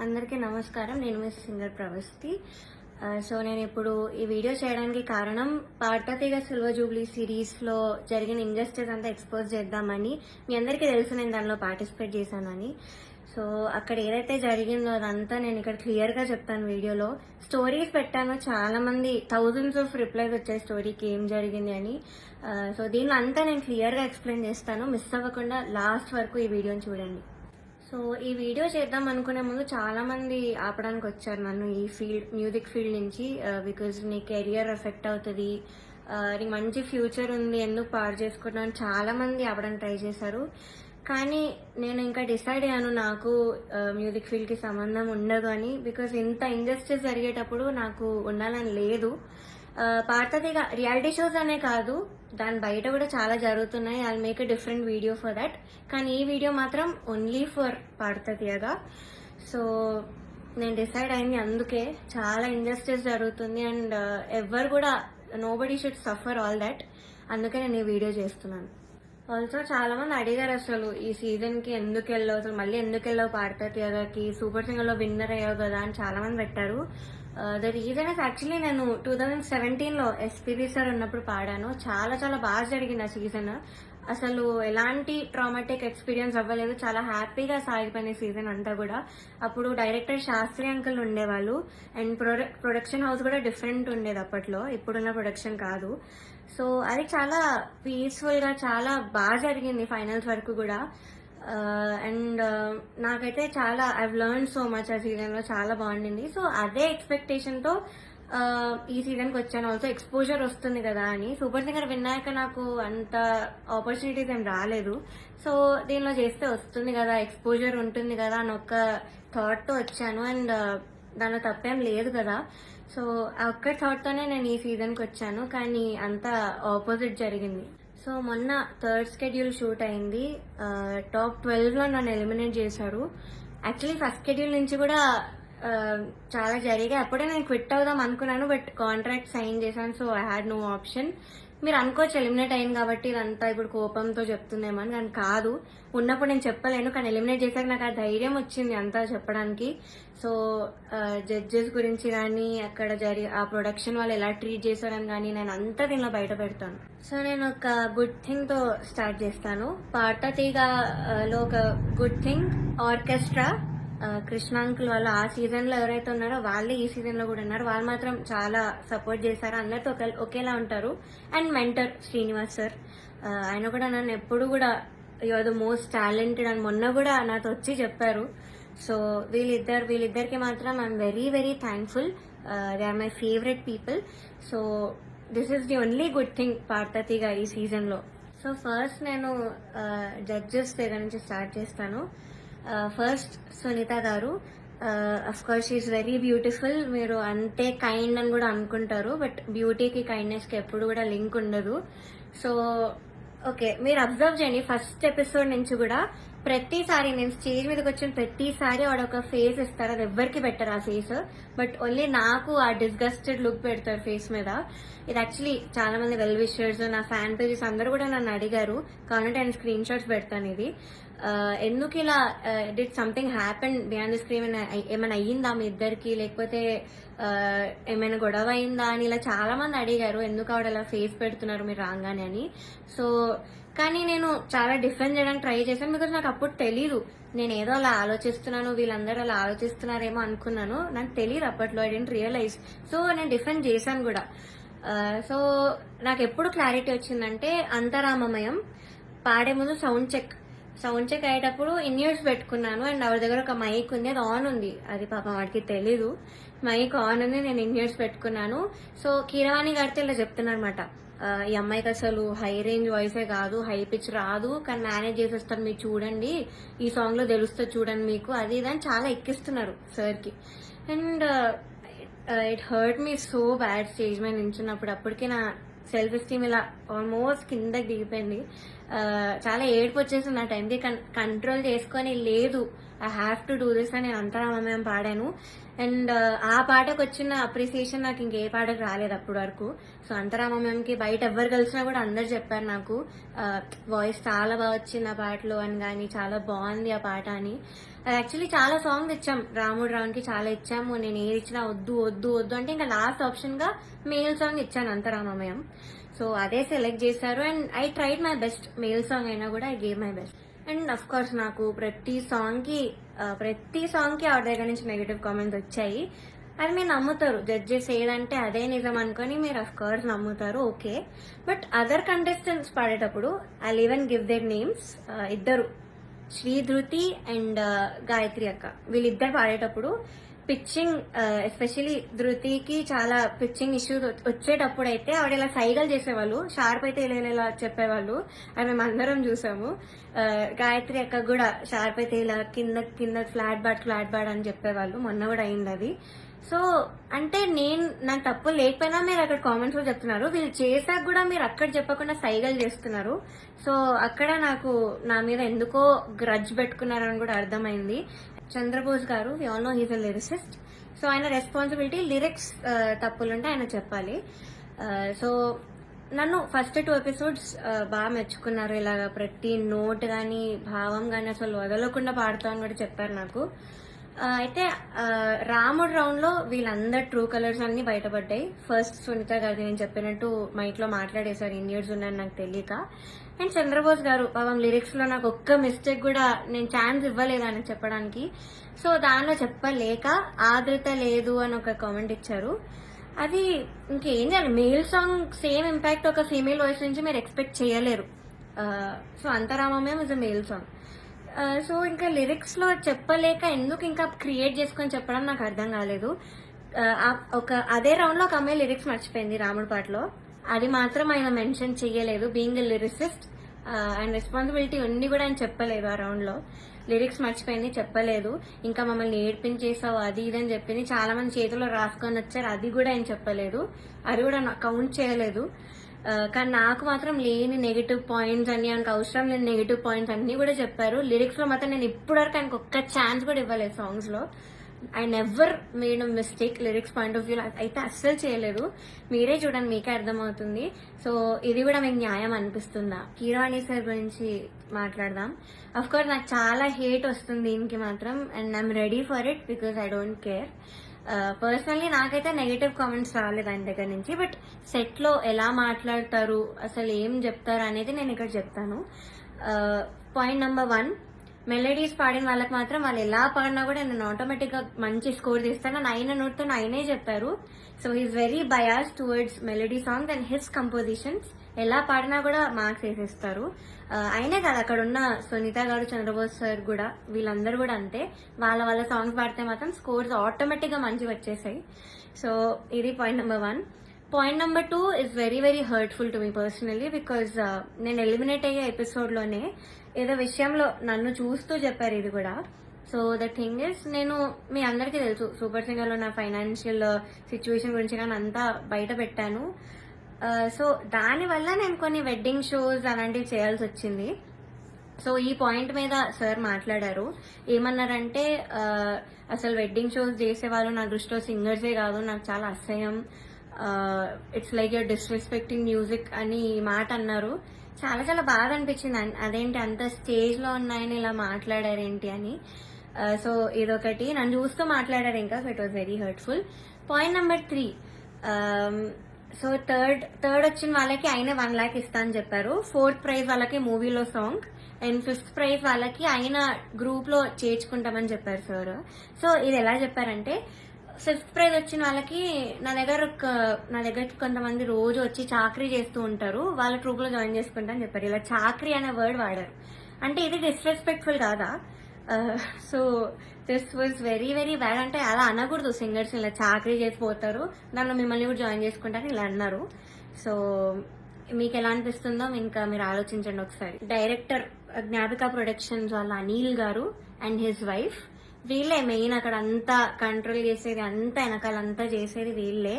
అందరికీ నమస్కారం. నేను మీ సింగర్ ప్రవస్తి. సో నేను ఇప్పుడు ఈ వీడియో చేయడానికి కారణం పార్థతీగ సిల్వర్ జూబ్లీ సిరీస్లో జరిగిన ఇంజస్టిస్ అంతా ఎక్స్పోజ్ చేద్దామని. మీ అందరికీ తెలుసు నేను దానిలో పార్టిసిపేట్ చేశానని. సో అక్కడ ఏదైతే జరిగిందో అదంతా నేను ఇక్కడ క్లియర్గా చెప్తాను వీడియోలో. స్టోరీస్ పెట్టాను, చాలా మంది థౌజండ్స్ ఆఫ్ రిప్లైస్ వచ్చాయి స్టోరీకి ఏం జరిగింది అని. సో దీనిలో అంతా నేను క్లియర్గా ఎక్స్ప్లెయిన్ చేస్తాను. మిస్ అవ్వకుండా లాస్ట్ వరకు ఈ వీడియోని చూడండి. సో ఈ వీడియో చేద్దాం అనుకునే ముందు చాలా మంది ఆపడానికి వచ్చారు నన్ను ఈ మ్యూజిక్ ఫీల్డ్ నుంచి. బికాజ్ నీ కెరియర్ ఎఫెక్ట్ అవుతుంది, నీకు మంచి ఫ్యూచర్ ఉంది, ఎందుకు పాడు చేసుకుంటున్నాను చాలా మంది ఆపడానికి ట్రై చేశారు. కానీ నేను ఇంకా డిసైడ్ అయ్యాను నాకు మ్యూజిక్ ఫీల్డ్కి సంబంధం ఉండదు అని. బికాజ్ ఇంత ఇంజస్టిస్ జరిగేటప్పుడు నాకు ఉండాలని లేదు. పార్థతీగ రియాలిటీ షోస్ అనే కాదు, దాని బయట కూడా చాలా జరుగుతున్నాయి. I make a different video for that. కానీ ఈ వీడియో మాత్రం ఓన్లీ ఫర్ పార్థతీగ. సో నేను డిసైడ్ అయింది అందుకే. చాలా ఇంజస్టిస్ జరుగుతుంది అండ్ ఎవరు కూడా nobody should suffer all that. అందుకే నేను ఈ వీడియో చేస్తున్నాను. ఆల్సో చాలా మంది అడిగారు అసలు ఈ సీజన్ కి ఎందుకు వెళ్ళావు, అసలు మళ్ళీ ఎందుకు వెళ్ళావు పార్థతీగకి, సూపర్ సింగర్ లో విన్నర్ అయ్యావు కదా అని చాలా మంది పెట్టారు. ద రీజన్ ఇస్ యాక్చువల్లీ నేను 2017లో ఎస్పీబీ సార్ ఉన్నప్పుడు పాడాను. చాలా చాలా బాగా జరిగింది ఆ సీజన్. అసలు ఎలాంటి ట్రామాటిక్ ఎక్స్పీరియన్స్ అవ్వలేదు, చాలా హ్యాపీగా సాగిపోయిన సీజన్ అంతా కూడా. అప్పుడు డైరెక్టర్ శాస్త్రి అంకుల్ ఉండేవాళ్ళు అండ్ ప్రొడక్షన్ హౌస్ కూడా డిఫరెంట్ ఉండేది అప్పట్లో, ఇప్పుడున్న ప్రొడక్షన్ కాదు. సో అది చాలా పీస్ఫుల్ గా చాలా బాగా జరిగింది ఫైనల్స్ వరకు కూడా. అండ్ నాకైతే చాలా ఐ లెర్న్ సో మచ్ ఆ సీజన్ లో, చాలా బాగుండింది. సో అదే ఎక్స్పెక్టేషన్ తో ఈ సీజన్ కి వచ్చాను. ఆల్సో ఎక్స్పోజర్ వస్తుంది కదా అని. సూపర్ సింగర్ విన్నాక నాకు అంత ఆపర్చునిటీస్ ఏం రాలేదు. సో దీనిలో చేస్తే వస్తుంది కదా, ఎక్స్పోజర్ ఉంటుంది కదా అని ఒక థాట్ తో వచ్చాను. అండ్ దానిలో తప్పేం లేదు కదా. సో ఆ ఒక్క థాట్ తోనే నేను ఈ సీజన్ కి వచ్చాను. కానీ అంతా ఆపోజిట్ జరిగింది. సో మొన్న థర్డ్ షెడ్యూల్ షూట్ అయింది. టాప్ 12లో నన్ను ఎలిమినేట్ చేశారు. యాక్చువల్లీ ఫస్ట్ షెడ్యూల్ నుంచి కూడా చాలా జరిగాయి. అప్పుడే నేను క్విట్ అవుదాం అనుకున్నాను, బట్ కాంట్రాక్ట్ సైన్ చేశాను. So I had no option. మీరు అనుకోవచ్చు ఎలిమినేట్ అయింది కాబట్టి ఇదంతా ఇప్పుడు కోపంతో చెప్తుందేమో అని, కానీ కాదు. ఉన్నప్పుడు నేను చెప్పలేను, కానీ ఎలిమినేట్ చేశాక నాకు ఆ ధైర్యం వచ్చింది అంతా చెప్పడానికి. సో జడ్జెస్ గురించి కానీ అక్కడ ఆ ప్రొడక్షన్ వాళ్ళు ఎలా ట్రీట్ చేశారని కానీ నేను అంతా దీనిలో బయట పెడతాను. సో నేను ఒక గుడ్ థింగ్ తో స్టార్ట్ చేస్తాను. పార్థతీగలో ఒక good thing orchestra. Krishna uncle వాళ్ళు ఆ సీజన్ లో ఎవరైతే ఉన్నారో వాళ్ళే ఈ సీజన్ లో కూడా ఉన్నారు. వాళ్ళు మాత్రం చాలా సపోర్ట్ చేశారు, అందరితో ఒకేలా ఉంటారు. అండ్ మెంటర్ శ్రీనివాస్ సార్, ఆయన కూడా నన్ను ఎప్పుడు కూడా you are the most talented అని మొన్న కూడా నాతో వచ్చి చెప్పారు. సో వీళ్ళిద్దరికి మాత్రం I'm very very thankful. They are my favourite people. So this is the only good thing పార్థతీగ ఈ సీజన్ లో. సో ఫస్ట్ నేను జడ్జెస్ దగ్గర నుంచి స్టార్ట్ చేస్తాను. First Sunitha garu. Of course she's very beautiful. మీరు అంతే కైండ్ అని కూడా అనుకుంటారు, బట్ బ్యూటీకి కైండ్నెస్ కి ఎప్పుడు కూడా లింక్ ఉండదు. సో ఓకే, మీరు అబ్జర్వ్ చేయండి ఫస్ట్ ఎపిసోడ్ నుంచి కూడా ప్రతిసారి నేను స్టేజ్ మీదకి వచ్చిన ప్రతిసారి వాడు ఒక ఫేస్ ఇస్తారు. అది ఎవ్వరికి పెట్టరు ఆ ఫేస్, బట్ ఓన్లీ నాకు ఆ డిస్గస్టెడ్ లుక్ పెడతారు ఫేస్ మీద. ఇది యాక్చువల్లీ చాలా మంది వెల్ విషర్స్, నా ఫ్యాన్ పేజెస్ అందరూ కూడా నన్ను అడిగారు. కాబట్టి నేను స్క్రీన్ షాట్స్ పెడతాను. ఇది ఎందుకు ఇలా did something happen beyond the screen, ఏమైనా అయ్యిందా మీ ఇద్దరికి, లేకపోతే ఏమైనా గొడవ అయిందా అని ఇలా చాలా మంది అడిగారు. ఎందుకు ఆవిడ అలా ఫేస్ పెడుతున్నారు మీరు రాగానే అని. సో కానీ నేను చాలా డిఫెండ్ చేయడానికి ట్రై చేశాను. బికాజ్ నాకు అప్పుడు తెలీదు, నేను ఏదో అలా ఆలోచిస్తున్నాను, వీళ్ళందరూ అలా ఆలోచిస్తున్నారేమో అనుకున్నాను. నాకు తెలియదు అప్పట్లో, ఐ డెంట్ రియలైజ్. సో నేను డిఫెండ్ చేశాను కూడా. సో నాకు ఎప్పుడు క్లారిటీ వచ్చిందంటే అంతరామమయం పాడే ముందు సౌండ్ చెక్ అయ్యేటప్పుడు ఇన్ ఇయర్స్ పెట్టుకున్నాను. అండ్ ఆవిడ దగ్గర ఒక మైక్ ఉంది, అది ఆన్ ఉంది. అది పాపం వాడికి తెలీదు, మైక్ ఆన్ ఉంది, నేను ఇన్ ఇయర్స్ పెట్టుకున్నాను. సో కీరవాణి గారితో ఇలా చెప్తున్నారన్నమాట, ఈ అమ్మాయికి అసలు హై రేంజ్ వాయిసే కాదు, హై పిచ్ రాదు, కానీ మేనేజ్ చేసేస్తారు, మీరు చూడండి, ఈ సాంగ్ లో తెలుస్తుంది చూడండి మీకు, అది ఇదని చాలా ఎక్కిస్తున్నారు సార్ కి. And it hurt me so bad stage మీద నించున్నప్పుడు. అప్పటికే నా సెల్ఫ్ ఎస్టీమ్ ఇలా ఆల్మోస్ట్ కిందకి దిగిపోయింది. చాలా ఏడుపు వచ్చేసింది ఆ టైంకి. కంట్రోల్ చేసుకొని లేదు I have to do this అని నేను అంతరామమయం పాడాను. అండ్ ఆ పాటకు వచ్చిన అప్రిసియేషన్ నాకు ఇంకే పాటకు రాలేదు అప్పటి వరకు. సో అంతరామమయంకి బయట ఎవరు కలిసినా కూడా అందరు చెప్పారు నాకు వాయిస్ చాలా బాగా వచ్చింది ఆ పాటలో అని, కానీ చాలా బాగుంది ఆ పాట అని. అది యాక్చువల్లీ చాలా సాంగ్స్ ఇచ్చాం రాముడు రావునికి, చాలా ఇచ్చాము. నేను ఏది ఇచ్చినా వద్దు వద్దు వద్దు అంటే ఇంకా లాస్ట్ ఆప్షన్ గా మేల్ సాంగ్ ఇచ్చాను అంతరామమయం. సో అదే సెలెక్ట్ చేశారు and I tried my best. Male song అయినా కూడా I gave my best. And of course నాకు ప్రతి సాంగ్ కి ఆవిడ దగ్గర నుంచి నెగిటివ్ కామెంట్స్ వచ్చాయి. అది మీరు నమ్ముతారు, జడ్జెస్ ఏదంటే అదే నిజం అనుకొని మీరు అఫ్ కోర్స్ నమ్ముతారు, ఓకే. బట్ అదర్ కంటెస్టెంట్స్ పాడేటప్పుడు I even give their names. ఇద్దరు, శ్రీధృతి అండ్ గాయత్రి అక్క, వీళ్ళిద్దరు పాడేటప్పుడు పిచ్చింగ్, ఎస్పెషలీ ధృతికి చాలా పిచ్చింగ్ ఇష్యూస్ వచ్చేటప్పుడు అయితే ఆవిడ ఇలా సైగలు చేసేవాళ్ళు, షార్ప్ అయితే ఇలా చెప్పేవాళ్ళు, అది మేము అందరం చూసాము. గాయత్రి అక్క కూడా షార్ప్ అయితే ఇలా కింద కింద ఫ్లాట్ బాడ్ అని చెప్పేవాళ్ళు, మొన్న కూడా అయింది అది. సో అంటే నాకు తప్పు లేకపోయినా మీరు అక్కడ కామెంట్స్ లో చెప్తున్నారు, వీళ్ళు చేశాక కూడా మీరు అక్కడ చెప్పకుండా సైగలు చేస్తున్నారు. సో అక్కడ నాకు నా మీద ఎందుకో గ్రడ్జ్ పెట్టుకున్నారని కూడా అర్థమైంది. Chandrabose garu, we all know he's a lyricist. So ఆయన రెస్పాన్సిబిలిటీ లిరిక్స్ తప్పులుంటే ఆయన చెప్పాలి. సో నన్ను ఫస్ట్ 2 ఎపిసోడ్స్ బాగా మెచ్చుకున్నారు. ఇలాగ ప్రతి నోట్ గానీ భావం గానీ అసలు వదలకుండా పాడుతామని కూడా చెప్పారు నాకు. అయితే రాముడు రౌండ్ లో వీళ్ళందరు ట్రూ కలర్స్ అన్ని బయటపడ్డాయి. ఫస్ట్ సునీత గారు నేను చెప్పినట్టు మైక్ లో మాట్లాడేశారు, ఇండియన్స్ ఉన్నాయని నాకు తెలియక. అండ్ చంద్రబోస్ గారు పాపం లిరిక్స్ లో నాకు ఒక్క మిస్టేక్ కూడా నేను ఛాన్స్ ఇవ్వలేదు ఆయన చెప్పడానికి. సో దానిలో చెప్పలేక ఆదృత లేదు అని ఒక కామెంట్ ఇచ్చారు. అది ఇంకేం చేయాలి, మేల్ సాంగ్ సేమ్ ఇంపాక్ట్ ఒక ఫీమేల్ వాయిస్ నుంచి మీరు ఎక్స్పెక్ట్ చేయలేరు. సో అంతరామమయం is a male song. So ఇంకా లిరిక్స్ లో చెప్పలేక ఎందుకు ఇంకా క్రియేట్ చేసుకొని చెప్పడం నాకు అర్థం కాలేదు. అదే రౌండ్ లో ఒక అమ్మాయి లిరిక్స్ మర్చిపోయింది రాముడి పాటలో, అది మాత్రం ఆయన మెన్షన్ చెయ్యలేదు. బీయింగ్ ఎ లిరిసిస్ట్ ఆయన రెస్పాన్సిబిలిటీ ఉండి కూడా ఆయన చెప్పలేదు. ఆ రౌండ్ లో లిరిక్స్ మర్చిపోయింది, చెప్పలేదు. ఇంకా మమ్మల్ని ఏడ్పించేసావు అది ఇది అని చెప్పింది, చాలా మంది చేతిలో రాసుకొని వచ్చారు, అది కూడా ఆయన చెప్పలేదు, అది కూడా కౌంట్ చేయలేదు. కానీ నాకు మాత్రం లేని నెగిటివ్ పాయింట్స్ అన్ని, ఆయనకు అవసరం లేని నెగిటివ్ పాయింట్స్ అన్ని కూడా చెప్పారు. లిరిక్స్ లో మాత్రం నేను ఇప్పటివరకు ఆయనకు ఒక్క ఛాన్స్ కూడా ఇవ్వలేదు సాంగ్స్ లో. I never made a mistake lyrics point of view అయితే అస్సలు చేయలేదు. మీరే చూడండి, మీకే అర్థమవుతుంది. సో ఇది కూడా మీకు న్యాయం అనిపిస్తుందా? కీరవాణి సార్ గురించి మాట్లాడదాం. అఫ్ కోర్స్ నాకు చాలా హేట్ వస్తుంది దీనికి మాత్రం, and I'm ready for it because I don't care. Personally నాకైతే నెగిటివ్ కామెంట్స్ రాలేదు ఆయన దగ్గర నుంచి. బట్ సెట్ లో ఎలా మాట్లాడతారు, అసలు ఏం చెప్తారు అనేది నేను ఇక్కడ చెప్తాను. పాయింట్ నెంబర్ 1, మెలోడీస్ పాడిన వాళ్ళకి మాత్రం వాళ్ళు ఎలా పాడినా కూడా నేను ఆటోమేటిక్ గా మంచి స్కోర్ తీస్తాను అని ఆయన నోట్తో ఆయనే చెప్పారు. So he's very bias towards melody songs and his compositions. ఎలా పాడినా కూడా మార్క్స్ వేసేస్తారు. అయినే కాదు, అక్కడ ఉన్న సునీత గారు, చంద్రబోస్ సార్ కూడా, వీళ్ళందరూ కూడా అంతే. వాళ్ళ సాంగ్స్ పాడితే మాత్రం స్కోర్స్ ఆటోమేటిక్ గా మంచిగా వచ్చేసాయి. సో ఇది point number 1. Point number 2 is very very hurtful to me personally because నేను ఎలిమినేట్ అయ్యే ఎపిసోడ్ లోనే ఏదో విషయంలో నన్ను చూస్తూ చెప్పారు ఇది కూడా. సో ద థింగ్ ఇస్, నేను మీ అందరికీ తెలుసు సూపర్ సింగర్ లో నా ఫైనాన్షియల్ సిచ్యువేషన్ గురించి నేను అంతా బయట పెట్టాను. సో దానివల్ల నేను కొన్ని వెడ్డింగ్ షోస్ అలాంటివి చేయాల్సి వచ్చింది. సో ఈ పాయింట్ మీద సార్ మాట్లాడారు. ఏమన్నారంటే అసలు వెడ్డింగ్ షోస్ చేసేవాళ్ళు నా దృష్టిలో సింగర్సే కాదు, నాకు చాలా అసహ్యం, it's like you're disrespecting music అని ఈ మాట అన్నారు. చాలా చాలా బాగా అనిపించింది, అదేంటి అంత స్టేజ్ లో ఉన్నాయని ఇలా మాట్లాడారేంటి అని. సో ఇదొకటి, నన్ను చూస్తూ మాట్లాడారు ఇంకా. So it was very hurtful. Point number 3, so third వచ్చిన వాళ్ళకి ఆయన 1 lakh ఇస్తా అని చెప్పారు. 4th ప్రైజ్ వాళ్ళకి మూవీలో సాంగ్, అండ్ 5th ప్రైజ్ వాళ్ళకి ఆయన గ్రూప్ లో చేర్చుకుంటామని చెప్పారు సార్. సో ఇది ఎలా చెప్పారంటే, 5th ప్రైజ్ వచ్చిన వాళ్ళకి నా దగ్గరకి కొంతమంది రోజు వచ్చి చాకరీ చేస్తూ ఉంటారు, వాళ్ళ ట్రూప్ లో జాయిన్ చేసుకుంటా అని చెప్పారు. ఇలా చాకరీ అనే వర్డ్ వాడారు. అంటే ఇది డిస్రెస్పెక్ట్ఫుల్ కాదా? So this was very very bad. అంటే అలా అనకూడదు, సింగర్స్ ఇలా చాకరీ చేసిపోతారు, నన్ను మిమ్మల్ని కూడా జాయిన్ చేసుకుంటారని ఇలా అన్నారు. సో మీకు ఎలా అనిపిస్తుందో ఇంకా మీరు ఆలోచించండి ఒకసారి. డైరెక్టర్ జ్ఞాపిక ప్రొడక్షన్స్ వాళ్ళ అనిల్ గారు అండ్ హిజ్ వైఫ్, వీళ్ళే మెయిన్ అక్కడ అంతా కంట్రోల్ చేసేది, అంతా వెనకాలంతా చేసేది వీళ్ళే.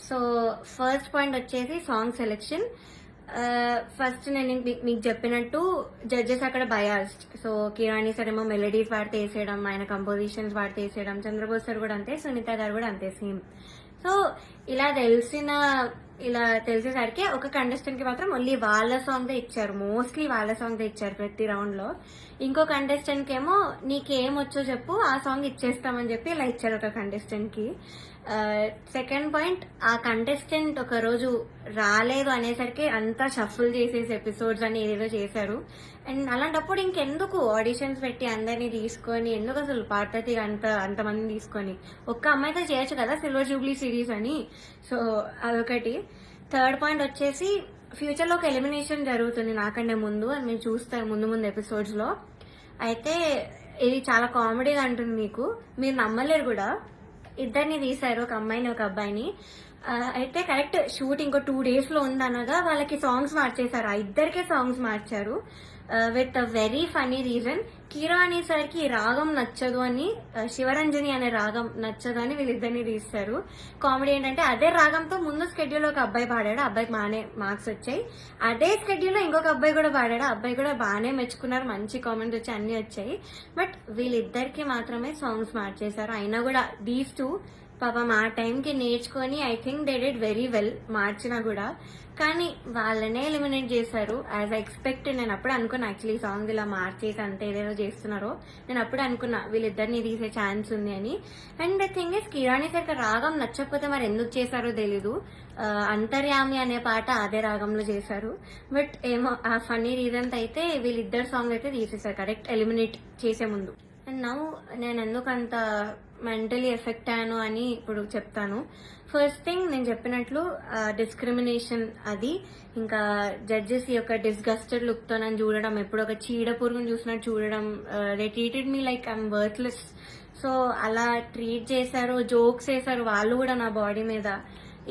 సో ఫస్ట్ పాయింట్ వచ్చేసి సాంగ్ సెలెక్షన్. ఫస్ట్ నేను మీకు చెప్పినట్టు జడ్జెస్ అక్కడ బయాస్డ్. సో కిరాణి సార్ ఏమో మెలడీస్ వాడితే వేసేయడం, ఆయన కంపోజిషన్స్ వాడితే వేసేయడం, చంద్రబోస్ సార్ కూడా అంతే, సునీత గారు కూడా అంతే సేమ్. సో ఇలా తెలిసేసరికి ఒక కంటెస్టెంట్ కి మాత్రం ఓన్లీ వాళ్ళ సాంగ్ ఇచ్చారు, మోస్ట్లీ వాళ్ళ సాంగ్ ఇచ్చారు ప్రతి రౌండ్ లో. ఇంకో కంటెస్టెంట్ కి ఏమో నీకేం వచ్చో చెప్పు ఆ సాంగ్ ఇచ్చేస్తామని చెప్పి ఇలా ఇచ్చారు ఒక కంటెస్టెంట్ కి. సెకండ్ పాయింట్, ఆ కంటెస్టెంట్ ఒక రోజు రాలేదు అనేసరికి అంతా షఫుల్ చేసేసి ఎపిసోడ్స్ అని ఏదేదో చేశారు. అండ్ అలాంటప్పుడు ఇంకెందుకు ఆడిషన్స్ పెట్టి అందరినీ తీసుకొని, ఎందుకు అసలు పార్వతి అంతమంది తీసుకొని ఒక్క అమ్మాయితో చేయొచ్చు కదా సిల్వర్ జూబ్లీ సిరీస్ అని. సో అదొకటి. థర్డ్ పాయింట్ వచ్చేసి ఫ్యూచర్ లో ఒక ఎలిమినేషన్ జరుగుతుంది నాకంటే ముందు, అని మీరు చూస్తారు ముందు ఎపిసోడ్స్ లో. అయితే ఇది చాలా కామెడీగా అంటుంది మీకు, మీరు నమ్మలేరు కూడా. ఇద్దరిని తీశారు, ఒక అమ్మాయిని ఒక అబ్బాయిని. అయితే కరెక్ట్ షూట్ ఇంకో 2 days లో ఉందనగా వాళ్ళకి సాంగ్స్ మార్చేశారు, ఆ ఇద్దరికే సాంగ్స్ మార్చారు with a very funny reason. కిరాణి సార్ కి రాగం నచ్చదు అని, శివరంజని అనే రాగం నచ్చదు అని వీళ్ళిద్దరిని తీస్తారు. కామెడీ ఏంటంటే అదే రాగంతో ముందు స్కెడ్యూల్ ఒక అబ్బాయి పాడాడు, అబ్బాయికి బాగానే మార్క్స్ వచ్చాయి. అదే స్కెడ్యూల్ లో ఇంకొక అబ్బాయి కూడా పాడాడు, అబ్బాయి కూడా బాగానే మెచ్చుకున్నారు, మంచి కామెంట్స్ వచ్చి అన్ని వచ్చాయి. బట్ వీళ్ళిద్దరికి మాత్రమే సాంగ్స్ మార్చేశారు. అయినా కూడా దీస్ టూ పాపం ఆ టైంకి నేర్చుకొని I think they did very well మార్చినా కూడా. కానీ వాళ్ళనే ఎలిమినేట్ చేశారు యాజ్ ఎక్స్పెక్ట్. నేను అప్పుడు అనుకున్నా యాక్చువల్లీ సాంగ్ ఇలా మార్చేసి అంత ఏదేదో చేస్తున్నారో, నేను అప్పుడు అనుకున్నా వీళ్ళిద్దరిని తీసే ఛాన్స్ ఉంది అని. And the thing is కిరాణి sir రాగం నచ్చకపోతే మరి ఎందుకు చేశారో తెలీదు. అంతర్యామి అనే పాట అదే రాగంలో చేశారు. బట్ ఏమో ఆ ఫన్నీ రీజన్స్ అయితే వీళ్ళిద్దరు సాంగ్ అయితే తీసేశారు కరెక్ట్ ఎలిమినేట్ చేసే ముందు. అండ్ నౌ నేను ఎందుకంత మెంటలీ ఎఫెక్ట్ అయ్యాను అని ఇప్పుడు చెప్తాను. ఫస్ట్ థింగ్, నేను చెప్పినట్లు డిస్క్రిమినేషన్ అది, ఇంకా జడ్జెస్ యొక్క డిస్గస్టెడ్ లుక్ తో నన్ను చూడడం, ఎప్పుడు ఒక చీడ పురుగును చూసినట్టు చూడడం, they treated me like I'm worthless. So అలా ట్రీట్ చేశారు, జోక్స్ వేశారు వాళ్ళు కూడా నా బాడీ మీద.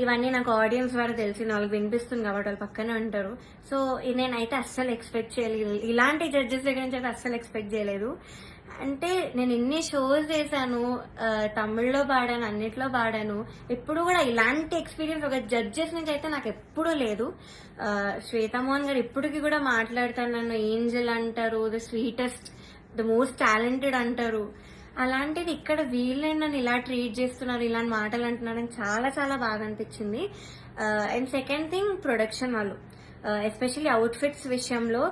ఇవన్నీ నాకు ఆడియన్స్ ద్వారా తెలిసి వాళ్ళకి వినిపిస్తుంది కాబట్టి వాళ్ళు పక్కనే ఉంటారు. సో నేనైతే అస్సలు ఎక్స్పెక్ట్ చేయలేదు, ఇలాంటి జడ్జెస్ దగ్గర నుంచి అయితే అస్సలు ఎక్స్పెక్ట్ చేయలేదు. అంటే నేను ఎన్ని షోస్ చేశాను, తమిళ్లో పాడాను, అన్నిట్లో పాడాను, ఎప్పుడు కూడా ఇలాంటి ఎక్స్పీరియన్స్ ఒక జడ్జెస్ నుంచి అయితే నాకు ఎప్పుడూ లేదు. శ్వేతామోహన్ గారు ఇప్పటికి కూడా మాట్లాడతారు, నన్ను ఏంజల్ అంటారు, the sweetest, the most talented అంటారు. అలాంటిది ఇక్కడ వీళ్ళని నన్ను ఇలా ట్రీట్ చేస్తున్నారు, ఇలాంటి మాటలు అంటున్నారని చాలా చాలా బాగా అనిపించింది. అండ్ సెకండ్ థింగ్, ప్రొడక్షన్ వాళ్ళు ఎస్పెషల్లీ అవుట్ఫిట్స్ విషయంలో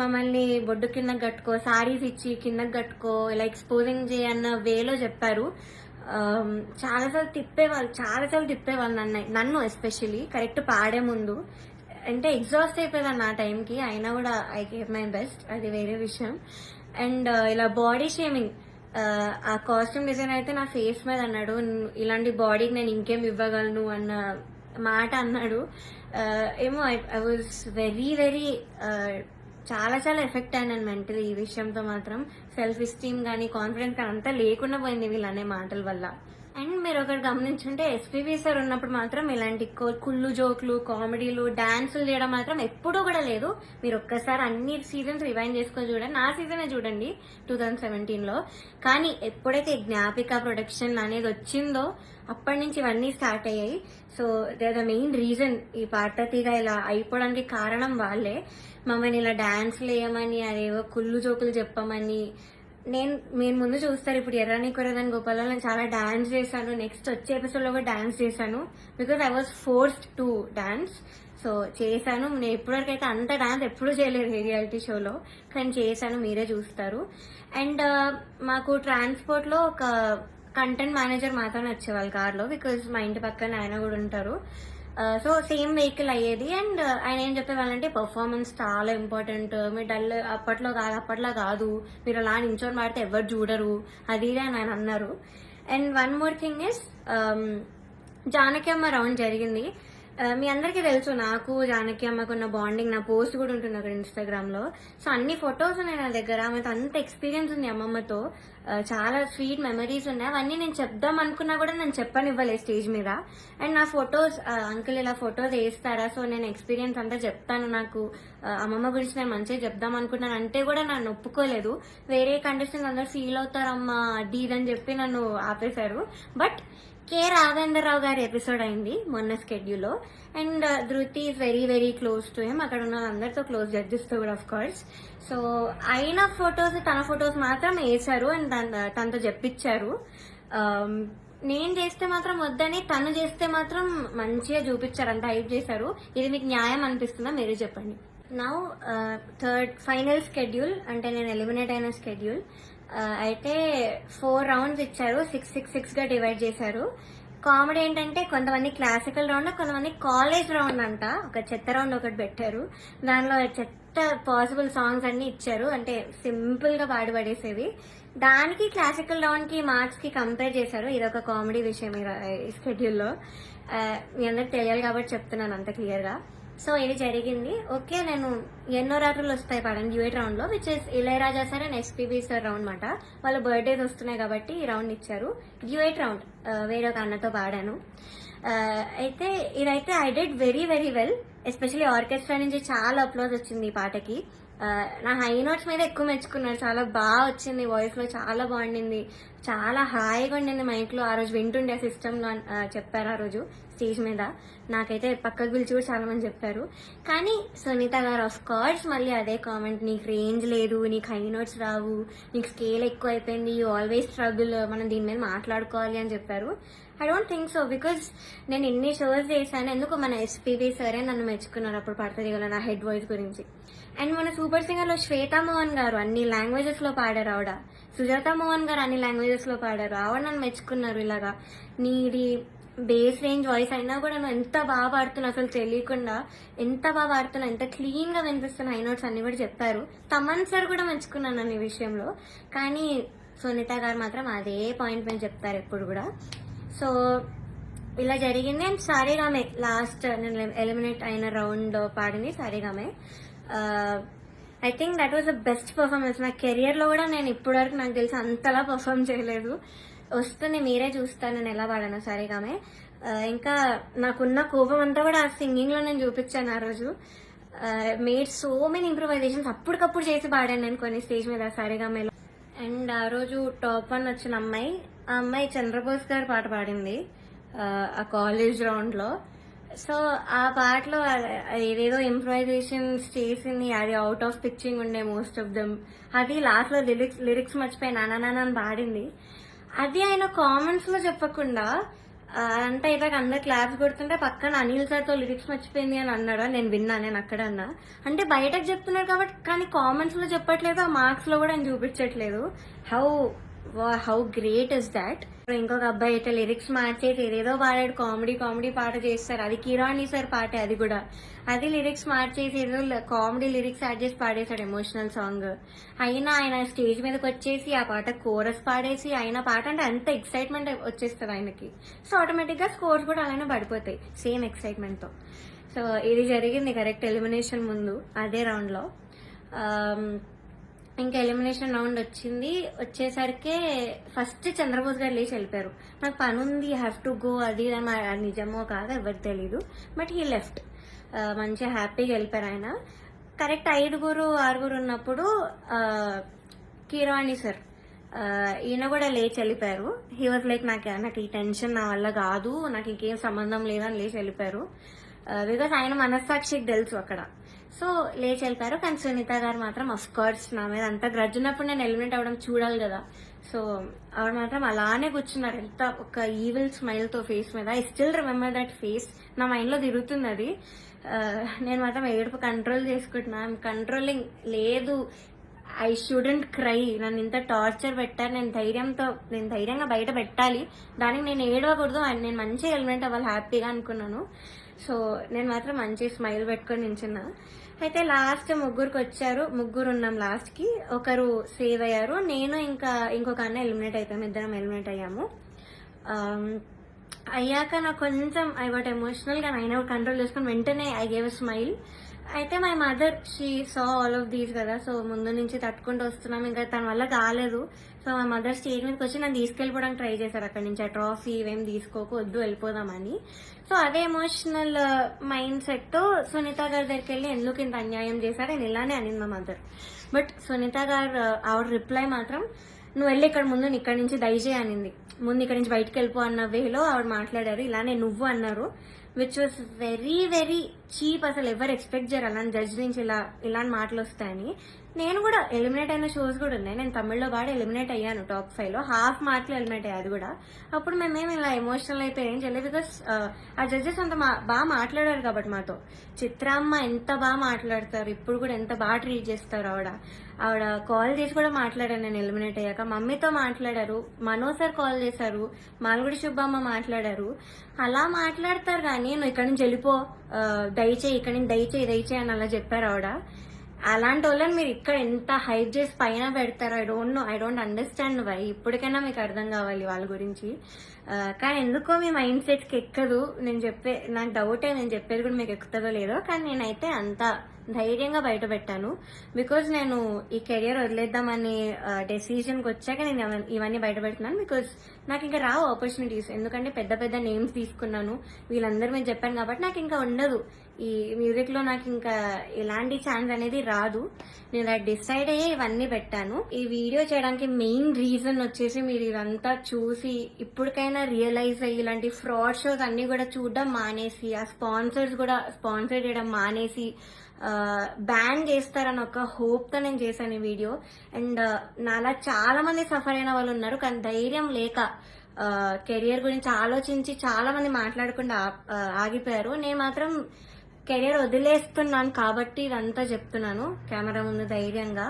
మమ్మల్ని బొడ్డు కిందకి కట్టుకో, సారీస్ ఇచ్చి కిందకి కట్టుకో, ఇలా ఎక్స్పోజింగ్ చేయన్న వేలో చెప్పారు. చాలాసార్లు తిప్పేవాళ్ళు నన్ను ఎస్పెషల్లీ కరెక్ట్ పాడే ముందు. అంటే ఎగ్జాస్ట్ అయిపోయేదాన్ని ఆ టైంకి, అయినా కూడా ఐ గేవ్ మై బెస్ట్, అది వేరే విషయం. అండ్ ఇలా బాడీ షేమింగ్, ఆ కాస్ట్యూమ్ డిజైన్ అయితే నా ఫేస్ మీద అన్నాడు, ఇలాంటి బాడీకి నేను ఇంకేం ఇవ్వగలను అన్న మాట అన్నాడు. ఏమో ఐ వాజ్ వెరీ వెరీ చాలా చాలా ఎఫెక్ట్ అయినాను మెంటలీ ఈ విషయంతో మాత్రం. సెల్ఫ్ ఎస్టీమ్ కానీ కాన్ఫిడెన్స్ కానీ అంతా లేకుండా పోయింది వీళ్ళు అనే మాటల వల్ల. అండ్ మీరు ఒకటి గమనించుంటే ఎస్పీబీ సార్ ఉన్నప్పుడు మాత్రం ఇలాంటి కుళ్ళు జోకులు, కామెడీలు, డాన్సులు చేయడం మాత్రం ఎప్పుడూ కూడా లేదు. మీరు ఒక్కసారి అన్ని సీజన్స్ రివైండ్ చేసుకొని చూడండి, నా సీజనే చూడండి 2017లో. కానీ ఎప్పుడైతే జ్ఞాపిక ప్రొడక్షన్ అనేది వచ్చిందో అప్పటి నుంచి ఇవన్నీ స్టార్ట్ అయ్యాయి. So they the main reason ఈ పార్వతిగా ఇలా అయిపోవడానికి కారణం వాళ్ళే. మమ్మల్ని ఇలా డాన్స్లు వేయమని, అదేవో కుళ్ళు జోకులు చెప్పమని. మీరు ముందు చూస్తారు, ఇప్పుడు ఎర్రని కొరదని గోపాలలో నేను చాలా డాన్స్ చేశాను, నెక్స్ట్ వచ్చే ఎపిసోడ్లో కూడా డాన్స్ చేశాను, because I was forced to dance. So చేశాను. నేను ఇప్పటివరకు అయితే అంత డాన్స్ ఎప్పుడూ చేయలేదు ఏ రియాలిటీ షోలో, కానీ చేశాను, మీరే చూస్తారు. అండ్ మాకు ట్రాన్స్పోర్ట్ లో ఒక కంటెంట్ మేనేజర్ మాత్రమే వచ్చేవాళ్ళు కార్లో, బికాజ్ మా ఇంటి పక్కన ఆయన కూడా ఉంటారు. సో సేమ్ వెహికల్ అయ్యేది. అండ్ ఆయన ఏం చెప్పేవాళ్ళంటే పర్ఫార్మెన్స్ చాలా ఇంపార్టెంట్, మీరు డల్ అప్పట్లో కాదు, మీరు అలా నించొని పాడితే ఎవరు చూడరు, అది అని ఆయన అన్నారు. And one more thing is, Janaki అమ్మ రౌండ్ జరిగింది. మీ అందరికీ తెలుసు నాకు జానకి అమ్మకున్న బాండింగ్, నా పోస్ట్ కూడా ఉంటుంది అక్కడ ఇన్స్టాగ్రామ్ లో. సో అన్ని ఫొటోస్ ఉన్నాయి నా దగ్గర, ఆమెతో అంత ఎక్స్పీరియన్స్ ఉంది అమ్మమ్మతో, చాలా స్వీట్ మెమరీస్ ఉన్నాయి. అవన్నీ నేను చెప్దాం అనుకున్నా కూడా నేను చెప్పనివ్వలేదు స్టేజ్ మీద. అండ్ నా ఫొటోస్, అంకుల్ ఇలా ఫొటోస్ వేస్తారా, సో నేను ఎక్స్పీరియన్స్ అంతా చెప్తాను, నాకు అమ్మమ్మ గురించి నేను మంచిగా చెప్దాం అనుకున్నాను అంటే కూడా నన్ను ఒప్పుకోలేదు. వేరే కండిషన్ అందరూ ఫీల్ అవుతారమ్మా అది ఇదని చెప్పి నన్ను ఆపేశారు. బట్ కె రాఘవేంద్రరావు గారి ఎపిసోడ్ అయింది మొన్న స్కెడ్యూల్లో. అండ్ ధృతి is very very close to him. అక్కడ ఉన్న అందరితో క్లోజ్, జడ్జెస్తో కూడా ఆఫ్ కోర్స్. సో అయిన ఫొటోస్, తన ఫొటోస్ మాత్రం వేశారు అండ్ తనతో చెప్పించారు. నేను చేస్తే మాత్రం వద్దని, తను చేస్తే మాత్రం మంచిగా చూపించారు, అంత హైప్ చేశారు. ఇది మీకు న్యాయం అనిపిస్తుందా మీరే చెప్పండి. నౌ థర్డ్ ఫైనల్ స్కెడ్యూల్, అంటే నేను ఎలిమినేట్ అయిన స్కెడ్యూల్. అయితే 4 రౌండ్స్ ఇచ్చారు, 6 గా డివైడ్ చేశారు. కామెడీ ఏంటంటే కొంతమంది క్లాసికల్ రౌండ్, కొంతమంది కాలేజ్ రౌండ్ అంట. ఒక చెత్త రౌండ్ ఒకటి పెట్టారు, దానిలో చెత్త పాసిబుల్ సాంగ్స్ అన్ని ఇచ్చారు, అంటే సింపుల్ గా పాడి పడేసేవి. దానికి క్లాసికల్ రౌండ్ కి మార్క్స్ కి కంపేర్ చేశారు. ఇదొక కామెడీ విషయం ఈ స్కెడ్యూల్లో. మీ అందరికి తెలియాలి కాబట్టి చెప్తున్నాను అంత క్లియర్ గా. సో ఇది జరిగింది. ఓకే, నేను ఎన్నో రాత్రులు వస్తాయి పాడండి డ్యూయట్ రౌండ్ లో, which is Ilaiyaraaja sir and SPB sir round మాట. వాళ్ళ బర్త్డేస్ వస్తున్నాయి కాబట్టి ఈ రౌండ్ ఇచ్చారు. డ్యూయట్ రౌండ్ వేరే ఒక అన్నతో పాడాను. అయితే ఇదైతే I did very very well. Especially orchestra నుంచి చాలా అప్లోజ్ వచ్చింది ఈ పాటకి. నా హై నోట్స్ మీద ఎక్కువ మెచ్చుకున్నారు. చాలా బాగా వచ్చింది, వాయిస్ లో చాలా బాగుండింది, చాలా హాయిగా ఉండింది మైండ్ లో. ఆ రోజు వింటుండే సిస్టమ్ లో చెప్పారు ఆ రోజు స్టేజ్ మీద. నాకైతే పక్కకు పిలిచి కూడా చాలా మంది చెప్పారు. కానీ సునీత గారు ఆఫ్ కోర్స్ మళ్ళీ అదే కామెంట్, నీకు రేంజ్ లేదు, నీకు హై నోట్స్ రావు, నీకు స్కేల్ ఎక్కువ అయిపోయింది, యూ ఆల్వేస్ స్ట్రగుల్, మనం దీని మీద మాట్లాడుకోవాలి అని చెప్పారు. I don't think so, because నేను ఎన్ని షోస్ చేశాను. ఎందుకు మన ఎస్పీబీ సరే నన్ను మెచ్చుకున్నారు అప్పుడు పడుతుంది కదా నా హెడ్ వాయిస్ గురించి. అండ్ మన సూపర్ సింగర్ లో శ్వేతా మోహన్ గారు అన్ని లాంగ్వేజెస్ లో పాడారు. ఆవిడ సుజాత మోహన్ గారు అన్ని లాంగ్వేజెస్ లో పాడారు. ఆవిడ నన్ను మెచ్చుకున్నారు. ఇలాగా నీది బేస్ రేంజ్ వాయిస్ అయినా కూడా నువ్వు ఎంత బాగా పాడుతున్నావు, అసలు తెలియకుండా ఎంత బాగా పాడుతున్నావు, ఎంత క్లీన్ గా వినిపిస్తున్నా, హై నోట్స్ అన్ని కూడా చెప్పారు. తమన్ సార్ కూడా మెచ్చుకున్నాను నన్ను ఈ విషయంలో. కానీ సునీత గారు మాత్రం అదే పాయింట్ మీద చెప్తారు ఎప్పుడు కూడా. సో ఇలా జరిగింది. అండ్ సారేగామే లాస్ట్ నేను ఎలిమినేట్ అయిన రౌండ్ పాడింది సారేగామే. I think that was the best performance. నా కెరియర్ లో కూడా నేను ఇప్పటివరకు నాకు తెలిసి అంతలా పర్ఫార్మ్ చేయలేదు. వస్తుంది, మీరే చూస్తాను నేను ఎలా పాడాను సారేగామే. ఇంకా నాకున్న కోపం అంతా కూడా ఆ సింగింగ్ లో నేను చూపించాను ఆ రోజు. మేడ్ సో మెనీ ఇంప్రూవైజేషన్స్ అప్పటికప్పుడు చేసి పాడాను నేను కొన్ని స్టేజ్ మీద సారేగామేలో. అండ్ ఆ రోజు టాప్ 1 వచ్చిన అమ్మాయి, ఆ అమ్మాయి చంద్రబోస్ గారు పాట పాడింది ఆ కాలేజ్ రౌండ్ లో. సో ఆ పాటలో ఏదేదో ఇంప్రూవైజేషన్స్ చేసింది, అది అవుట్ ఆఫ్ పిచ్చింగ్ ఉండే మోస్ట్ ఆఫ్ దెమ్. అది లాస్ట్ లో లిరిక్స్ మర్చిపోయి నానా అని పాడింది. అది ఆయన కామెంట్స్ లో చెప్పకుండా అంతా అయిపోయాక అందరు క్లాప్స్ కొడుతుంటే పక్కన అనిల్ సార్ తో లిరిక్స్ మర్చిపోయింది అని అన్నాడు. నేను విన్నా, నేను అక్కడ అన్నా. అంటే బయటకు చెప్తున్నాడు కాబట్టి, కానీ కామెంట్స్ లో చెప్పట్లేదు, ఆ మార్క్స్ లో కూడా ఆయన చూపించట్లేదు. How great is that. ఇంకొక అబ్బాయి అయితే లిరిక్స్ మార్చేసి ఏదేదో పాడాడు, కామెడీ పాట చేస్తారు. అది కిరాణి సార్ పాటే, అది కూడా అది లిరిక్స్ మార్చేసి ఏదో కామెడీ లిరిక్స్ యాడ్ చేసి పాడేశాడు ఎమోషనల్ సాంగ్. అయినా ఆయన స్టేజ్ మీదకి వచ్చేసి ఆ పాట కోరస్ పాడేసి, ఆయన పాట అంటే అంత ఎక్సైట్మెంట్ వచ్చేస్తుంది ఆయనకి. సో ఆటోమేటిక్ గా స్కోర్స్ కూడా అలానే పడిపోతాయి సేమ్ ఎక్సైట్మెంట్ తో. సో ఇది జరిగింది కరెక్ట్ ఎలిమినేషన్ ముందు అదే రౌండ్ లో. ఇంకా ఎలిమినేషన్ రౌండ్ వచ్చేసరికి ఫస్ట్ చంద్రబోస్ గారు లేచి వెళ్ళిపోయారు. నాకు పని ఉంది, హ్యావ్ టు గో, అది నిజమో కాదో ఎవరికి తెలీదు, బట్ హీ లెఫ్ట్. మంచిగా హ్యాపీగా వెళ్ళిపోయారు ఆయన. కరెక్ట్ 5-6 ఉన్నప్పుడు కిరాణి సార్ ఈయన కూడా లేచి వెళ్ళిపోయారు. హీ వాజ్ లైక్ నాకు ఈ టెన్షన్ నా వల్ల కాదు, నాకు ఇంకేం సంబంధం లేదని లేచి వెళ్ళిపోయారు. బికాస్ ఆయన మనస్సాక్షికి తెలుసు అక్కడ. సో లేచి వెళ్ళిపోయారు. కానీ సునీత గారు మాత్రం అఫ్ కోర్స్ నా మీద అంత గ్రడ్జ్ ఉన్నప్పుడు నేను ఎలిమినేట్ అవ్వడం చూడాలి కదా. సో ఆవిడ మాత్రం అలానే కూర్చున్నారు, ఎంత ఒక ఈవిల్ స్మైల్ తో ఫేస్ మీద. I still remember that face, నా మైండ్ లో తిరుగుతుంది అది. నేను మాత్రం ఏడుపు కంట్రోల్ చేసుకుంటున్నా. కంట్రోలింగ్ లేదు, ఐ షుడెంట్ క్రై. నన్ను ఇంత టార్చర్ పెట్టారు, నేను ధైర్యంగా బయట పెట్టాలి, దానికి నేను ఏడవకూడదు, నేను మంచిగా ఎలిమినేట్ అవ్వాలి హ్యాపీగా అనుకున్నాను. సో నేను మాత్రం మంచి స్మైల్ పెట్టుకొని నించున్నా. అయితే లాస్ట్ ముగ్గురు ఉన్నాం లాస్ట్ కి. ఒకరు సేవ్ అయ్యారు, నేను ఇంకా ఇంకొక అన్న ఎలిమినేట్ అయిపోయాము, ఇద్దరం ఎలిమినేట్ అయ్యాము. అయ్యాక నాకు కొంచెం ఐ వాట్ ఎమోషనల్ గా అయినా కంట్రోల్ చేసుకుని వెంటనే ఐ గేవ్ అ స్మైల్. అయితే my mother she saw all of these కదా. సో ముందు నుంచి తట్టుకుంటూ వస్తున్నాం, ఇంకా తన వల్ల కాలేదు. సో మా మదర్ స్టేజ్ మీదకి వచ్చి నన్ను తీసుకెళ్ళిపోవడానికి ట్రై చేశారు అక్కడి నుంచి. ఆ ట్రాఫీ ఇవేం తీసుకోకు, వద్దు వెళ్ళిపోదామని. సో అదే ఎమోషనల్ మైండ్ సెట్ తో సునీత గారి దగ్గరికి వెళ్ళి ఎందుకు ఇంత అన్యాయం చేశారు అని ఇలానే అనింది మా మదర్. బట్ సునీత గారు ఆవిడ రిప్లై మాత్రం నువ్వు వెళ్ళి ఇక్కడ ముందు ఇక్కడ నుంచి దయచేయి అనింది. ముందు ఇక్కడ నుంచి బయటకు వెళ్ళిపో అన్న వేలో ఆవిడ మాట్లాడారు. ఇలానే నువ్వు అన్నారు, which was very very cheap. అసలు ఎవరు ఎక్స్పెక్ట్ చేయరు అలాంటి జడ్జ్ నుంచి ఇలాంటి మాటలు వస్తాయని. నేను కూడా ఎలిమినేట్ అయిన షోస్ కూడా ఉన్నాయి. నేను తమిళ్లో బాగా ఎలిమినేట్ అయ్యాను టాప్ 5 లో, హాఫ్ మార్క్లో ఎలిమినేట్ అయ్యాయి అది కూడా. అప్పుడు మేమేమి ఇలా ఎమోషనల్ అయిపోయి ఏం చేయలేదు, బికాస్ ఆ జడ్జెస్ అంత బాగా మాట్లాడారు కాబట్టి మాతో. చిత్రామ్మ ఎంత బాగా మాట్లాడతారు, ఇప్పుడు కూడా ఎంత బాగా ట్రీట్ చేస్తారు. ఆవిడ కాల్ చేసి కూడా మాట్లాడాను నేను ఎలిమినేట్ అయ్యాక. మమ్మీతో మాట్లాడారు, మనో సార్ కాల్ చేశారు, మాల్గుడి సుబ్బమ్మ మాట్లాడారు. అలా మాట్లాడతారు కానీ నువ్వు ఇక్కడి నుంచి వెళ్ళిపో, దయచేయి ఇక్కడి నుంచి దయచేయి అని అలా చెప్పారు ఆవిడ. అలాంటి వాళ్ళని మీరు ఇక్కడ ఎంత హైప్ చేసి పైన పెడతారో ఐ డోంట్ అండర్స్టాండ్ వై. ఇప్పటికైనా మీకు అర్థం కావాలి వాళ్ళ గురించి. కానీ ఎందుకో మీ మైండ్ సెట్కి ఎక్కదు. నాకు డౌటే, నేను చెప్పేది కూడా మీకు ఎక్కుతుందో లేదో. కానీ నేనైతే అంత ధైర్యంగా బయట పెట్టాను, బికాజ్ నేను ఈ కెరియర్ వదిలేద్దామని డెసిషన్కి వచ్చాక నేను ఇవన్నీ బయట పెడుతున్నాను. బికాజ్ నాకు ఇంకా రావు ఆపర్చునిటీస్, ఎందుకంటే పెద్ద పెద్ద నేమ్స్ తీసుకున్నాను, వీళ్ళందరూ మేము చెప్పాను కాబట్టి నాకు ఇంకా ఉండదు ఈ మ్యూజిక్ లో. నాకు ఇంకా ఎలాంటి ఛాన్స్ అనేది రాదు. నేను ఇలా డిసైడ్ అయ్యే ఇవన్నీ పెట్టాను. ఈ వీడియో చేయడానికి మెయిన్ రీజన్ వచ్చేసి మీరు ఇదంతా చూసి ఇప్పటికైనా రియలైజ్ అయ్యి ఇలాంటి ఫ్రాడ్ షోస్ అన్ని కూడా చూడడం మానేసి, ఆ స్పాన్సర్స్ కూడా స్పాన్సర్ చేయడం మానేసి బ్యాన్ చేస్తారని ఒక హోప్ తో నేను చేశాను ఈ వీడియో. అండ్ నాలా చాలా మంది సఫర్ అయిన వాళ్ళు ఉన్నారు, కానీ ధైర్యం లేక కెరియర్ గురించి ఆలోచించి చాలా మంది మాట్లాడకుండా ఆగిపోయారు. నేను మాత్రం కెరియర్ వదిలేస్తున్నాను కాబట్టి ఇదంతా చెప్తున్నాను కెమెరా ముందు ధైర్యంగా.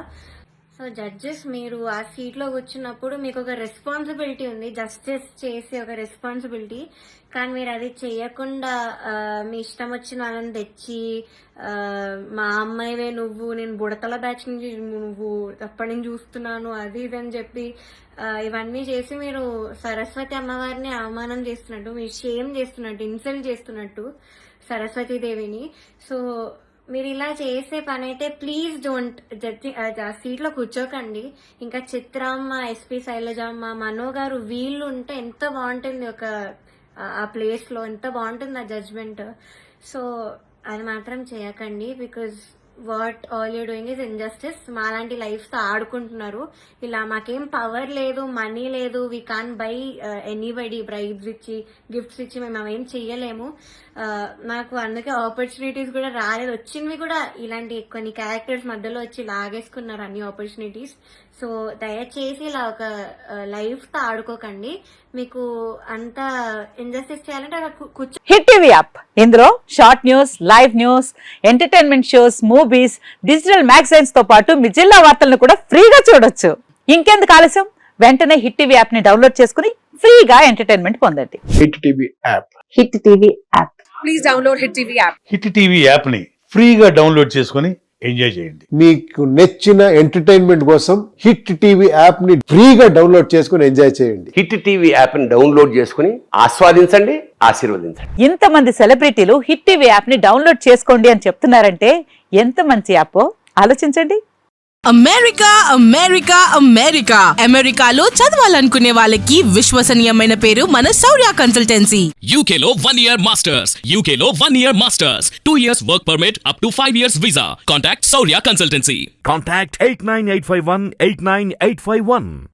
సో జడ్జెస్, మీరు ఆ సీట్ లో కూర్చున్నప్పుడు మీకు ఒక రెస్పాన్సిబిలిటీ ఉంది, జస్టిస్ చేసే ఒక రెస్పాన్సిబిలిటీ. కానీ మీరు అది చేయకుండా మీ ఇష్టం వచ్చిన వాళ్ళని తెచ్చి మా అమ్మాయివే నువ్వు, నేను బుడతల బ్యాచ్ నుంచి నువ్వు అప్పటి నుంచి చూస్తున్నాను అది ఇది అని చెప్పి ఇవన్నీ చేసి మీరు సరస్వతి అమ్మవారిని అవమానం చేస్తున్నట్టు, మీరు షేమ్ చేస్తున్నట్టు, ఇన్సల్ట్ చేస్తున్నట్టు సరస్వతీదేవిని. సో మీరు ఇలా చేసే పని అయితే ప్లీజ్ డోంట్ సీట్ లో కూర్చోకండి. ఇంకా చిత్రమ్మ, ఎస్పీ శైలజమ్మ, మనో గారు వీళ్ళు ఉంటే ఎంత బాగుంటుంది ఒక ఆ ప్లేస్ లో, ఎంత బాగుంటుంది ఆ జడ్జ్మెంట్. సో అది మాత్రం చేయకండి, because what all you doing is injustice. మాలాంటి లైఫ్ తో ఆడుకుంటున్నారు. ఇలా మాకేం పవర్ లేదు, మనీ లేదు, we can buy anybody bribes ఇచ్చి గిఫ్ట్స్ ఇచ్చి మేము అవేం చెయ్యలేము. నాకు అందుకే ఆపర్చునిటీస్ కూడా రాలేదు, వచ్చినవి కూడా ఇలాంటి కొన్ని క్యారెక్టర్స్ మధ్యలో వచ్చి లాగేసుకున్నారు అన్ని ఆపర్చునిటీస్. సో దయచేసి ఇలా ఒక లైఫ్ తో ఆడుకోకండి. మీకు అంత ఇన్జస్టిస్ చేయాలంటే అలా హిట్ టీవీ యాప్, ఇందులో short news, live news, entertainment shows, movies, digital magazines తో పాటు మీ జిల్లా వార్తలను కూడా ఫ్రీగా చూడొచ్చు. ఇంకెందుకు ఆలస్యం, వెంటనే హిట్ టీవీ యాప్ ని డౌన్లోడ్ చేసుకుని ఫ్రీగా ఎంటర్టైన్మెంట్ పొందండి. Hit TV app, hit TV app, please download hit TV app. Hit TV app ని ఫ్రీగా డౌన్లోడ్ చేసుకుని ఎంజాయ్ చేయండి. మీకు నచ్చిన ఎంటర్టైన్మెంట్ కోసం హిట్ టీవీ యాప్ ని ఫ్రీగా డౌన్లోడ్ చేసుకుని ఎంజాయ్ చేయండి. హిట్ టీవీ యాప్ ని డౌన్లోడ్ చేసుకుని ఆస్వాదించండి, ఆశీర్వదించండి. ఇంతమంది సెలబ్రిటీలు హిట్ టీవీ యాప్ ని డౌన్లోడ్ చేసుకోండి అని చెప్తున్నారంటే ఎంత మంచి యాప్ ఆలోచించండి. అమెరికా అమెరికా అమెరికా అమెరికాలో చదవాలనుకునే వాళ్ళకి విశ్వసనీయమైన పేరు మన శౌర్య కన్సల్టెన్సీ. UK లో 1 year masters, UK లో 1 year masters, 2 years work permit up to 5 years visa. Contact Saurya Consultancy. Contact 89851 89851.